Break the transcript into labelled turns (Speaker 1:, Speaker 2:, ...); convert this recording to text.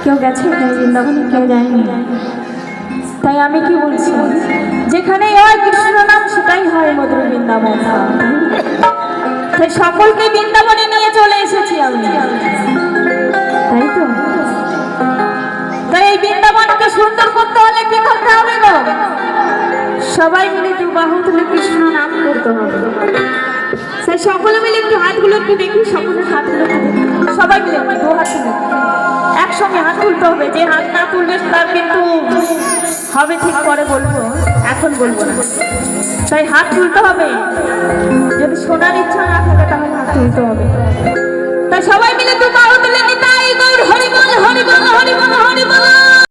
Speaker 1: কেউ গেছে বৃন্দাবনে, কেউ যায়নি। তাই আমি কি বলছি, যেখানেই হয় কৃষ্ণ নাম সেটাই হয় মধুর বৃন্দাবন। তাই সকলকে বৃন্দাবনে নিয়ে চলে এসেছি আমি, তাই তো। তাই এই বৃন্দাবনকে সুন্দর করতে হলে কি করতে হবে গো? সবাই মিলে দু বাহু তুলে কৃষ্ণ নাম করতে হবে। তাই সকলে মিলে একটু হাতগুলো একটু দেখি, সকলের হাতগুলো একটু দেখি, সবাই মিলে দু হাত তুলে একসঙ্গে হাত তুলতে হবে। যে হাত না তুলবে তার কিন্তু হবে, ঠিক পরে বলবো, এখন বলবো না। তাই হাত তুলতে হবে, যদি শোনার ইচ্ছা না থাকে তাহলে হাত তুলতে হবে। তাই সবাই মিলে দু